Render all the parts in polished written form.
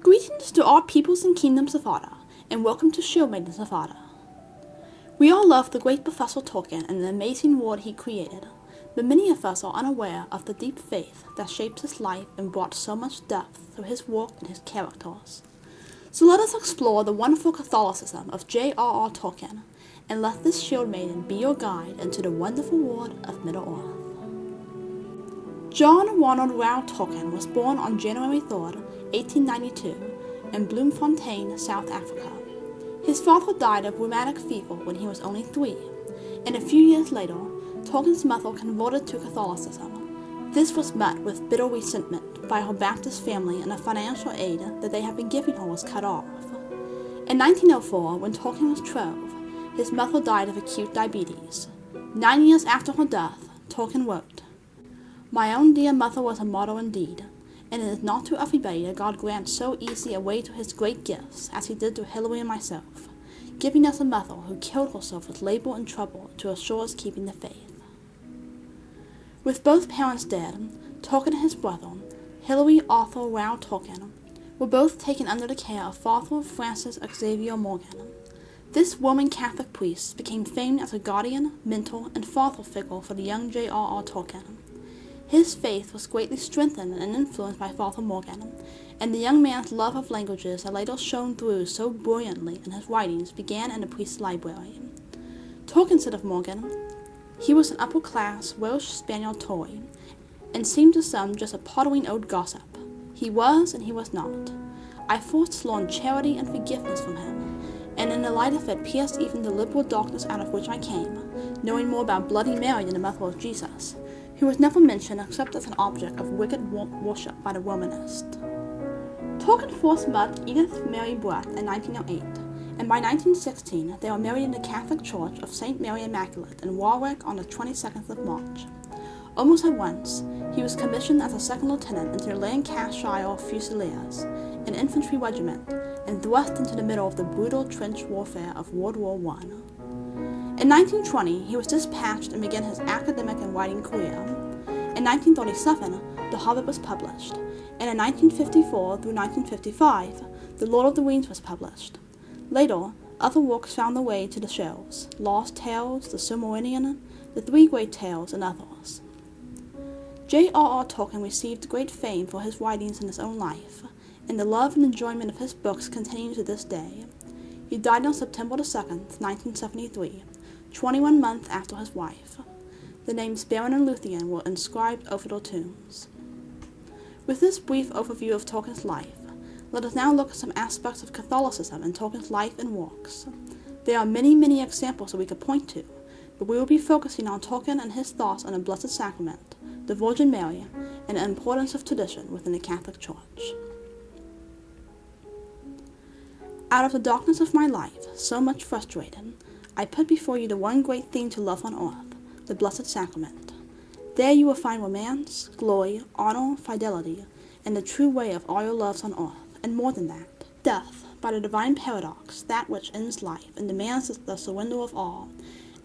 Greetings to all peoples and kingdoms of Ada, and welcome to Shield Maidens of Ada. We all love the great Professor Tolkien and the amazing world he created, but many of us are unaware of the deep faith that shaped his life and brought so much depth through his work and his characters. So let us explore the wonderful Catholicism of J.R.R. Tolkien, and let this Shield Maiden be your guide into the wonderful world of Middle-earth. John Ronald Reuel Tolkien was born on January 3rd, 1892, in Bloemfontein, South Africa. His father died of rheumatic fever when he was only 3, and a few years later, Tolkien's mother converted to Catholicism. This was met with bitter resentment by her Baptist family, and the financial aid that they had been giving her was cut off. In 1904, when Tolkien was 12, his mother died of acute diabetes. 9 years after her death, Tolkien wrote, "My own dear mother was a martyr indeed, and it is not to everybody that God grants so easy a way to his great gifts as he did to Hilary and myself, giving us a mother who killed herself with labor and trouble to assure us keeping the faith." With both parents dead, Tolkien and his brother, Hilary Arthur Reuel Tolkien, were both taken under the care of Father Francis Xavier Morgan. This Roman Catholic priest became famed as a guardian, mentor, and father figure for the young J.R.R. Tolkien. His faith was greatly strengthened and influenced by Father Morgan, and the young man's love of languages that later shone through so brilliantly in his writings began in the priest's library. Tolkien said of Morgan, "He was an upper-class Welsh Spaniel Tory, and seemed to some just a pottering old gossip. He was, and he was not. I first learned charity and forgiveness from him, and in the light of it pierced even the liberal darkness out of which I came, knowing more about Bloody Mary than the mother of Jesus, who was never mentioned except as an object of wicked worship by the Romanists." Tolkien first met Edith Mary Brett in 1908, and by 1916 they were married in the Catholic Church of St. Mary Immaculate in Warwick on the 22nd of March. Almost at once, he was commissioned as a second lieutenant into the Lancashire Fusiliers, an infantry regiment, and thrust into the middle of the brutal trench warfare of World War I. In 1920, he was dispatched and began his academic and writing career. In 1937, The Hobbit was published, and in 1954 through 1955, The Lord of the Rings was published. Later, other works found their way to the shelves: Lost Tales, The Silmarillion, The Three Great Tales, and others. J.R.R. Tolkien received great fame for his writings in his own life, and the love and enjoyment of his books continue to this day. He died on September 2nd, 1973, 21 months after his wife. The names Baron and Luthien were inscribed over their tombs. With this brief overview of Tolkien's life, let us now look at some aspects of Catholicism in Tolkien's life and works. There are many examples that we could point to, but we will be focusing on Tolkien and his thoughts on the Blessed Sacrament, the Virgin Mary, and the importance of tradition within the Catholic Church. Out of the darkness of my life, so much frustrated, I put before you the one great thing to love on earth, the Blessed Sacrament. There you will find romance, glory, honor, fidelity, and the true way of all your loves on earth, and more than that, death, by the divine paradox, that which ends life and demands the surrender of all,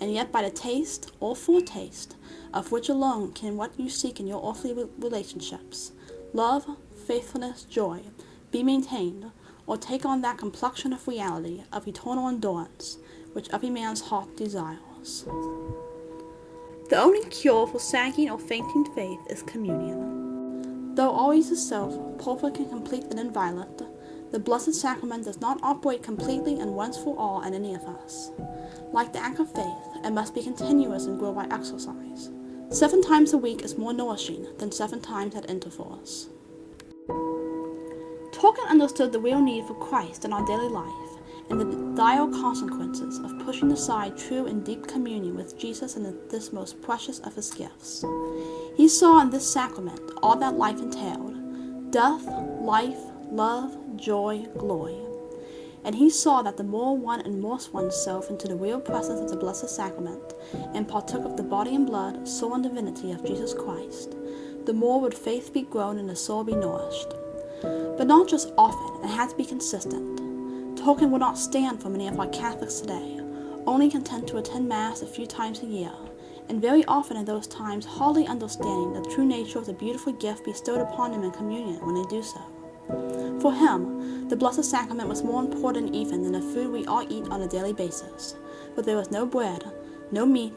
and yet by the taste, or foretaste, of which alone can what you seek in your earthly relationships, love, faithfulness, joy, be maintained, or take on that complexion of reality, of eternal endurance, which every man's heart desires. The only cure for sagging or fainting faith is communion. Though always the self, perfect and complete and inviolate, the Blessed Sacrament does not operate completely and once for all in any of us. Like the act of faith, it must be continuous and grow by exercise. 7 times a week is more nourishing than 7 times at intervals. Tolkien understood the real need for Christ in our daily life, and the dire consequences of pushing aside true and deep communion with Jesus in this most precious of his gifts. He saw in this sacrament all that life entailed: death, life, love, joy, glory. And he saw that the more one immersed oneself into the real presence of the Blessed Sacrament, and partook of the body and blood, soul and divinity of Jesus Christ, the more would faith be grown and the soul be nourished. But not just often, it had to be consistent. Tolkien would not stand for many of our Catholics today, only content to attend Mass a few times a year, and very often in those times hardly understanding the true nature of the beautiful gift bestowed upon them in communion when they do so. For him, the Blessed Sacrament was more important even than the food we all eat on a daily basis, for there was no bread, no meat,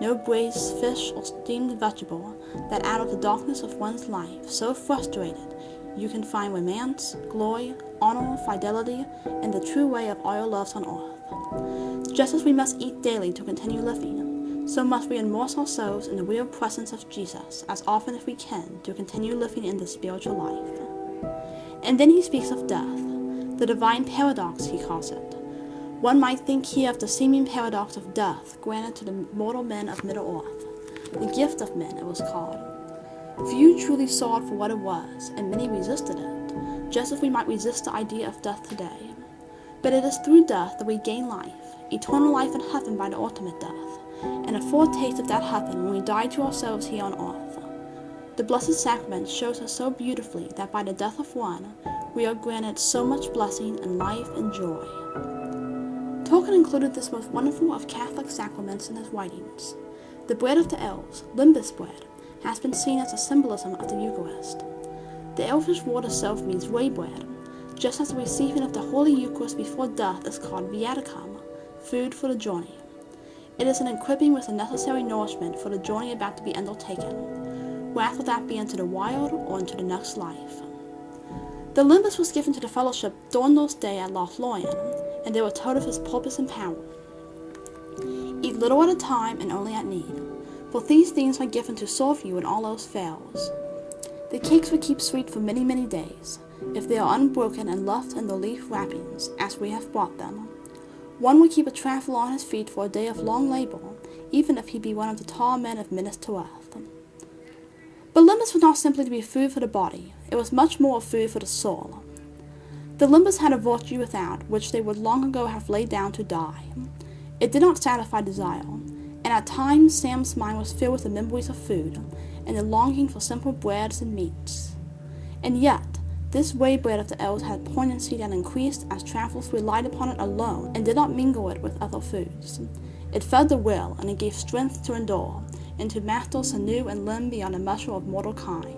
no braised fish or steamed vegetable that out of the darkness of one's life, so frustrated, you can find romance, glory, honor, fidelity, and the true way of all your loves on earth. Just as we must eat daily to continue living, so must we immerse ourselves in the real presence of Jesus as often as we can to continue living in the spiritual life. And then he speaks of death, the divine paradox he calls it. One might think here of the seeming paradox of death granted to the mortal men of Middle-earth. The gift of men, it was called. Few truly saw it for what it was, and many resisted it, just as we might resist the idea of death today. But it is through death that we gain life, eternal life in heaven by the ultimate death, and a foretaste of that heaven when we die to ourselves here on earth. The Blessed Sacrament shows us so beautifully that by the death of one, we are granted so much blessing and life and joy. Tolkien included this most wonderful of Catholic sacraments in his writings. The bread of the elves, Lembas bread, has been seen as a symbolism of the Eucharist. The elfish word itself means way bread, just as the receiving of the Holy Eucharist before death is called viaticum, food for the journey. It is an equipping with the necessary nourishment for the journey about to be undertaken, whether that be into the wild or into the next life. The Lembas was given to the fellowship during those days at Lothlorien, and they were told of his purpose and power. Eat little at a time and only at need, for these things are given to serve you when all else fails. The cakes will keep sweet for many, many days, if they are unbroken and left in the leaf wrappings, as we have brought them. One will keep a traveller on his feet for a day of long labour, even if he be one of the tall men of Minas Tirith. But Lembas was not simply to be food for the body, it was much more food for the soul. The Lembas had a virtue without which they would long ago have laid down to die. It did not satisfy desire, and at times Sam's mind was filled with the memories of food, and the longing for simple breads and meats. And yet, this way bread of the elves had poignancy that increased as travellers relied upon it alone and did not mingle it with other foods. It fed the will, and it gave strength to endure, and to master sinew and limb beyond the measure of mortal kind.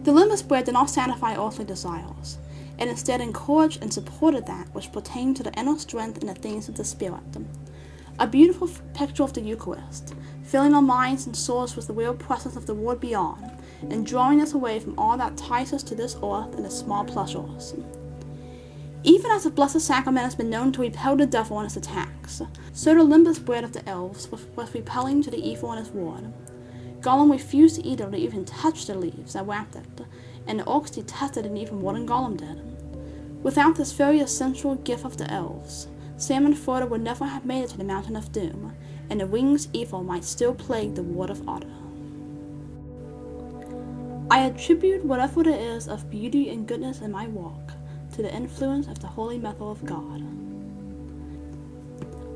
The Lembas bread did not satisfy earthly desires. It instead encouraged and supported that which pertained to the inner strength in the things of the Spirit. A beautiful picture of the Eucharist, filling our minds and souls with the real presence of the world beyond, and drawing us away from all that ties us to this earth and its small pleasures. Even as the Blessed Sacrament has been known to repel the devil in its attacks, so the Lembas bread of the elves was repelling to the evil in his word. Gollum refused to eat or even touch the leaves that wrapped it, and the orcs detested it even more than Gollum did. Without this very essential gift of the elves, Sam and Frodo would never have made it to the Mountain of Doom, and the Ring's evil might still plague the Wood of Otter. I attribute whatever there is of beauty and goodness in my walk to the influence of the Holy Mother of God.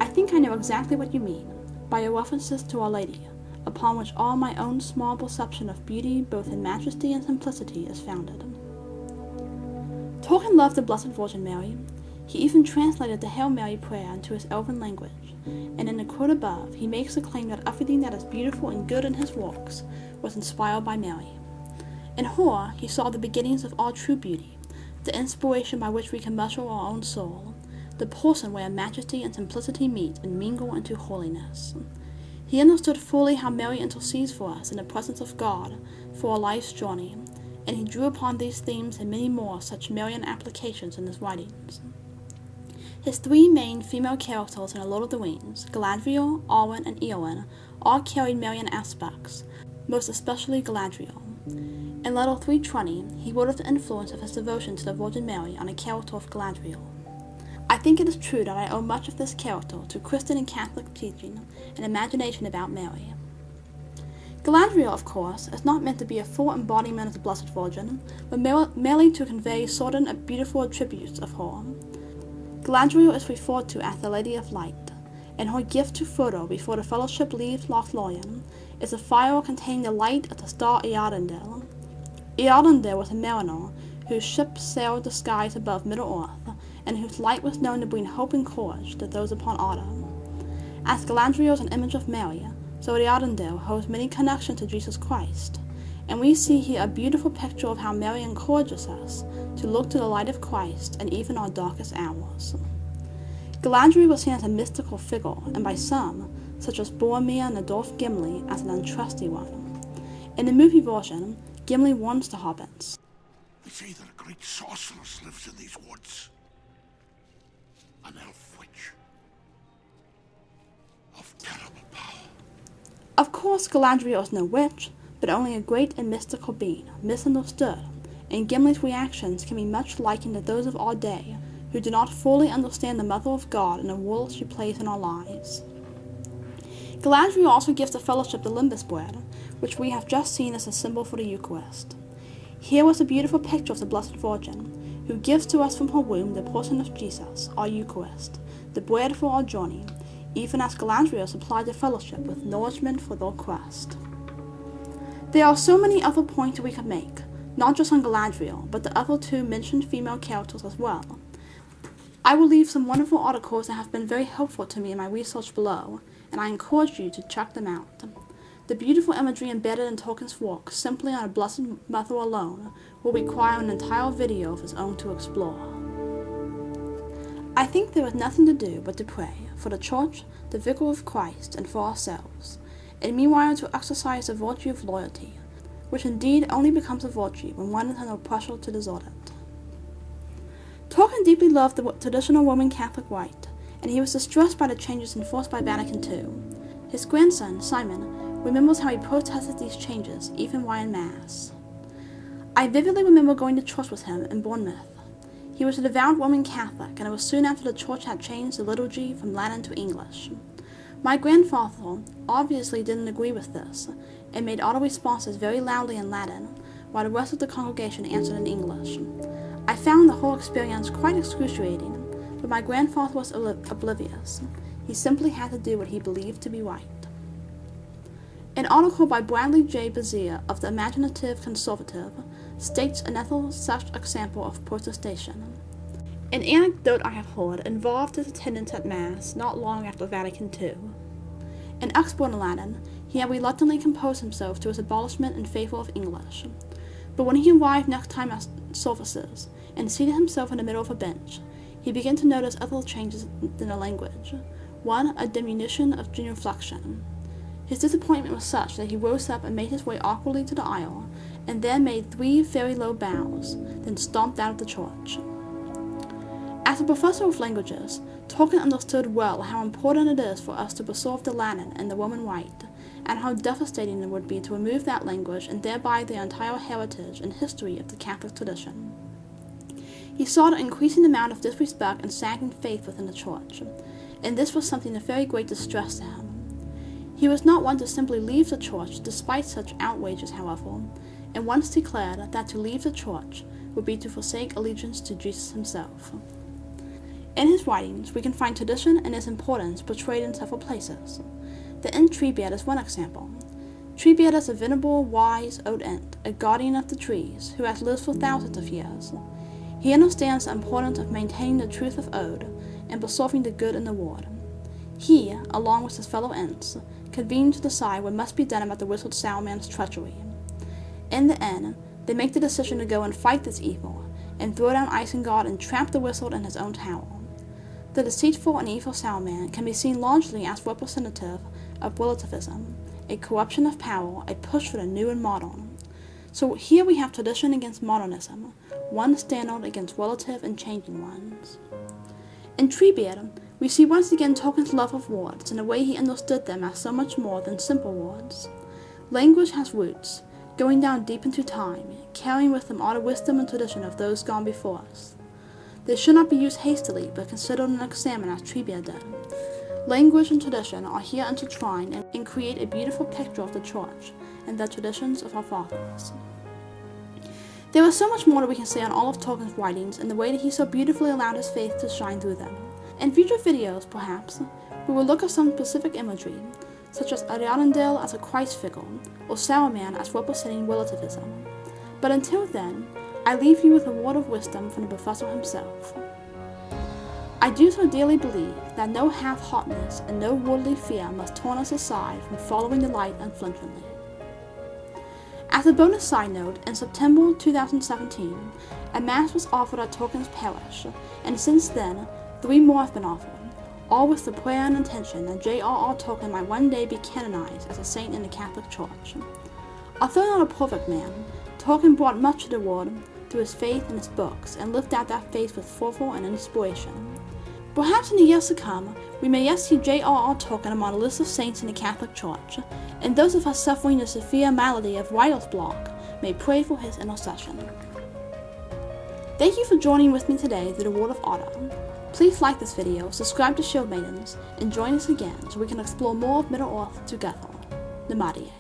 I think I know exactly what you mean by your references to Our Lady, upon which all my own small perception of beauty both in majesty and simplicity is founded. Tolkien loved the Blessed Virgin Mary. He even translated the Hail Mary prayer into his elven language, and in the quote above, he makes the claim that everything that is beautiful and good in his works was inspired by Mary. In her, he saw the beginnings of all true beauty, the inspiration by which we can measure our own soul, the person where majesty and simplicity meet and mingle into holiness. He understood fully how Mary intercedes for us in the presence of God for our life's journey, and he drew upon these themes and many more such Marian applications in his writings. His three main female characters in The Lord of the Rings, Galadriel, Arwen, and Eowyn, all carried Marian aspects, most especially Galadriel. In Letter 320, he wrote of the influence of his devotion to the Virgin Mary on the character of Galadriel. I think it is true that I owe much of this character to Christian and Catholic teaching and imagination about Mary. Galadriel, of course, is not meant to be a full embodiment of the Blessed Virgin, but merely to convey certain beautiful attributes of her. Galadriel is referred to as the Lady of Light, and her gift to Frodo before the Fellowship leaves Lothlorien is a phial containing the light of the star Earendil. Earendil was a mariner whose ship sailed the skies above Middle-earth, and whose light was known to bring hope and courage to those upon Otter. As Galadriel is an image of Mary, so Earendil holds many connections to Jesus Christ, and we see here a beautiful picture of how Mary encourages us to look to the light of Christ in even our darkest hours. Galadriel was seen as a mystical figure, and by some, such as Boromir and Adolf Gimli, as an untrusty one. In the movie version, Gimli warns the hobbits. They say that a great sorceress lives in these woods. An elf witch. Of terrible power. Of course, Galadriel is no witch, but only a great and mystical being, misunderstood, and Gimli's reactions can be much likened to those of our day, who do not fully understand the Mother of God and the role she plays in our lives. Galadriel also gives the fellowship the Lembas bread, which we have just seen as a symbol for the Eucharist. Here was a beautiful picture of the Blessed Virgin, who gives to us from her womb the person of Jesus, our Eucharist, the bread for our journey, even as Galadriel supplied the fellowship with nourishment for their quest. There are so many other points we could make, not just on Galadriel, but the other two mentioned female characters as well. I will leave some wonderful articles that have been very helpful to me in my research below, and I encourage you to check them out. The beautiful imagery embedded in Tolkien's work simply on a Blessed Mother alone will require an entire video of its own to explore. I think there is nothing to do but to pray for the Church, the Vicar of Christ, and for ourselves, and meanwhile to exercise the virtue of loyalty, which indeed only becomes a virtue when one is under pressure to desert it. Tolkien deeply loved the traditional Roman Catholic rite, and he was distressed by the changes enforced by Vatican II. His grandson, Simon, remembers how he protested these changes even while in Mass. I vividly remember going to church with him in Bournemouth. He was a devout Roman Catholic, and it was soon after the church had changed the liturgy from Latin to English. My grandfather obviously didn't agree with this, and made auto responses very loudly in Latin, while the rest of the congregation answered in English. I found the whole experience quite excruciating, but my grandfather was oblivious. He simply had to do what he believed to be right. An article by Bradley J. Bezier of the Imaginative Conservative states another such example of protestation. An anecdote I have heard involved his attendance at Mass not long after Vatican II. An expert in Latin, he had reluctantly composed himself to his abolishment in favor of English. But when he arrived next time at services and seated himself in the middle of a bench, he began to notice other changes in the language. One, a diminution of genuflection. His disappointment was such that he rose up and made his way awkwardly to the aisle, and then made 3 very low bows, then stomped out of the church. As a professor of languages, Tolkien understood well how important it is for us to preserve the Latin and the Roman rite, and how devastating it would be to remove that language and thereby the entire heritage and history of the Catholic tradition. He saw the increasing amount of disrespect and sagging faith within the church, and this was something of very great distress to him. He was not one to simply leave the church despite such outrages, however, and once declared that to leave the church would be to forsake allegiance to Jesus himself. In his writings, we can find tradition and its importance portrayed in several places. The Ent Treebeard is one example. Treebeard is a venerable, wise old Ent, a guardian of the trees, who has lived for thousands of years. He understands the importance of maintaining the truth of Ode and preserving the good in the world. He, along with his fellow Ents, convene to decide what must be done about the wizard Saruman's treachery. In the end, they make the decision to go and fight this evil, and throw down Isengard and trap the wizard in his own tower. The deceitful and evil Saruman can be seen largely as representative of relativism, a corruption of power, a push for the new and modern. So here we have tradition against modernism, one standard against relative and changing ones. In Treebeard, we see once again Tolkien's love of words and the way he understood them as so much more than simple words. Language has roots, going down deep into time, carrying with them all the wisdom and tradition of those gone before us. They should not be used hastily, but considered and examined as Treebeard did. Language and tradition are here intertwined and create a beautiful picture of the Church and the traditions of our fathers. There is so much more that we can say on all of Tolkien's writings and the way that he so beautifully allowed his faith to shine through them. In future videos, perhaps, we will look at some specific imagery, such as Ariadne as a Christ figure, or Saruman as representing relativism. But until then, I leave you with a word of wisdom from the Professor himself. I do so dearly believe that no half-heartedness and no worldly fear must turn us aside from following the light unflinchingly. As a bonus side note, in September 2017, a Mass was offered at Tolkien's parish, and since then, 3 more have been offered, all with the prayer and intention that J.R.R. Tolkien might one day be canonized as a saint in the Catholic Church. Although not a perfect man, Tolkien brought much to the world through his faith and his books, and lived out that faith with fervor and inspiration. Perhaps in the years to come, we may yet see J.R.R. Tolkien among the list of saints in the Catholic Church, and those of us suffering the severe malady of writer's block may pray for his intercession. Thank you for joining with me today through the Word of Honor. Please like this video, subscribe to Shield Maidens, and join us again so we can explore more of Middle-earth together. Namaste.